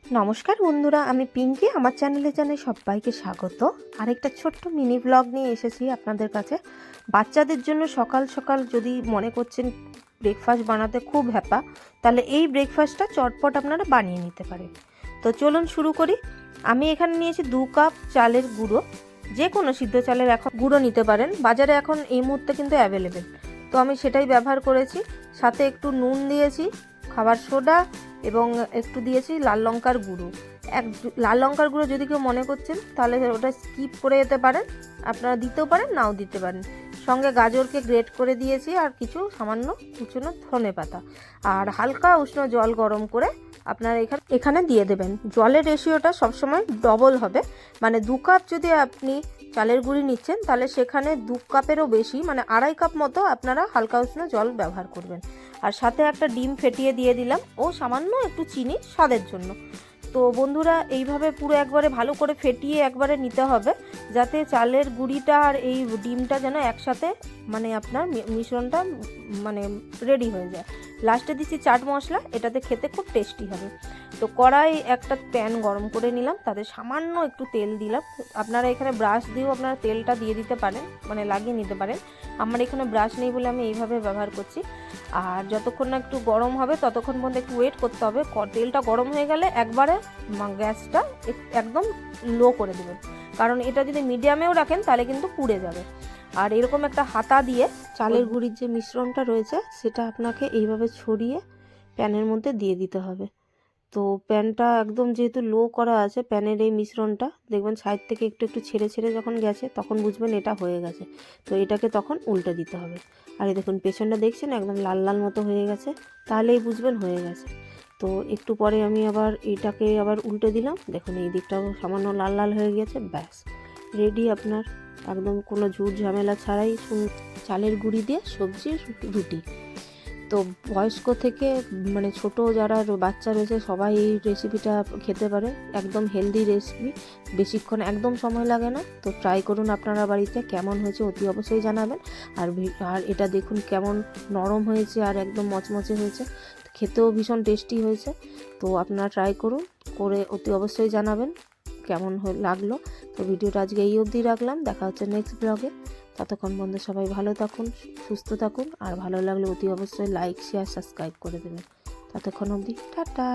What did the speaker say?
নমস্কার বন্ধুরা, আমি পিঙ্কি। আমার চ্যানেলে জানাই সবাইকে স্বাগত। আরেকটা ছোট্ট মিনি ব্লগ নিয়ে এসেছি আপনাদের কাছে। বাচ্চাদের জন্য সকাল সকাল যদি মনে করছেন ব্রেকফাস্ট বানাতে খুব হ্যাপা, তাহলে এই ব্রেকফাস্টটা চটপট আপনারা বানিয়ে নিতে পারেন। তো চলুন শুরু করি। আমি এখানে নিয়েছি 2 কাপ চালের গুঁড়ো। যে কোনো সিদ্ধ চালের এখন গুঁড়ো নিতে পারেন, বাজারে এখন এই মুহূর্তে কিন্তু অ্যাভেলেবেল। তো আমি সেটাই ব্যবহার করেছি। সাথে একটু নুন দিয়েছি, খাবার সোডা এবং একটু দিয়েছি লাল লঙ্কার গুঁড়ো। লাল লঙ্কার গুঁড়ো যদি কেউ মনে করছেন তাহলে ওটা স্কিপ করে যেতে পারেন, আপনারা দিতেও পারেন নাও দিতে পারেন। সঙ্গে গাজরকে গ্রেট করে দিয়েছি আর কিছু সামান্য কুচনো ধনেপাতা। আর হালকা উষ্ণ জল গরম করে আপনারা এখানে দিয়ে দেবেন। জলের রেশিওটা সবসময় ডবল হবে, মানে 2 কাপ যদি আপনি চালের গুঁড়ি নিচ্ছেন তাহলে সেখানে 2 কাপেরও বেশি, মানে 2.5 কাপ মতো আপনারা হালকা উষ্ণ জল ব্যবহার করবেন। আর সাথে একটা ডিম ফেটিয়ে দিয়ে দিলাম ও সামান্য একটু চিনি স্বাদের জন্য। তো বন্ধুরা, এইভাবে পুরো একবারে ভালো করে ফেটিয়ে একবারে নিতে হবে, যাতে চালের গুঁড়িটা আর এই ডিমটা যেন একসাথে মানে আপনার মিশ্রণটা মানে রেডি হয়ে যায়। লাস্টে দিচ্ছি চাট মশলা, এটাতে খেতে খুব টেস্টি হবে। তো কড়াই একটা প্যান গরম করে নিলাম, তাতে সামান্য একটু তেল দিলাম। আপনারা এখানে ব্রাশ দিয়েও আপনারা তেলটা দিয়ে দিতে পারেন, মানে লাগিয়ে নিতে পারেন। আমার এখানে ব্রাশ নেই বলে আমি এইভাবে ব্যবহার করছি। আর যতক্ষণ না একটু গরম হবে ততক্ষণ পর্যন্ত একটু ওয়েট করতে হবে। তেলটা গরম হয়ে গেলে একবারে গ্যাসটা একদম লো করে দেবেন, কারণ এটা যদি মিডিয়ামেও রাখেন তাহলে কিন্তু পুড়ে যাবে। আর এরকম একটা হাতা দিয়ে চালের গুঁড়ির যে মিশ্রণটা রয়েছে সেটা আপনাকে এইভাবে ছড়িয়ে প্যানের মধ্যে দিয়ে দিতে হবে। তো প্যানটা একদম যেহেতু লো করা আছে, প্যানের এই মিশ্রণটা দেখবেন সাইড থেকে একটু একটু ছেড়ে ছেড়ে যখন গেছে তখন বুঝবেন এটা হয়ে গেছে। তো এটাকে তখন উল্টে দিতে হবে। আর এই দেখুন পেছনটা দেখছেন একদম লাল লাল মতো হয়ে গেছে, তাহলেই বুঝবেন হয়ে গেছে। তো একটু পরে আমি আবার এটাকে আবার উল্টে দিলাম, দেখুন এই দিকটাও সামান্য লাল লাল হয়ে গেছে। ব্যাস রেডি আপনার একদম কোনো ঝুট ঝামেলা ছাড়াই চালের গুঁড়ি দিয়ে সবজির রুটি। তো বয়স্ক থেকে মানে ছোট যারা বাচ্চা রয়েছে সবাই এই রেসিপিটা খেতে পারে। একদম হেলদি রেসিপি, বেশিক্ষণ একদম সময় লাগে না। তো ট্রাই করুন আপনারা বাড়িতে, কেমন হয়েছে অতি অবশ্যই জানাবেন। আর এটা দেখুন কেমন নরম হয়েছে আর একদম মচমচে হয়েছে, খেতেও ভীষণ টেস্টি হয়েছে। তো আপনারা ট্রাই করুন, করে অতি অবশ্যই জানাবেন কেমন লাগলো। তো ভিডিওটা আজকে এই অবধি রাখলাম, দেখা হচ্ছে নেক্সট ব্লগে। ততক্ষণ বন্ধু সবাই ভালো থাকুন, সুস্থ থাকুন, আর ভালো লাগলে অতি অবশ্যই লাইক শেয়ার সাবস্ক্রাইব করে দেবেন। ততক্ষণ অবধি টাটা।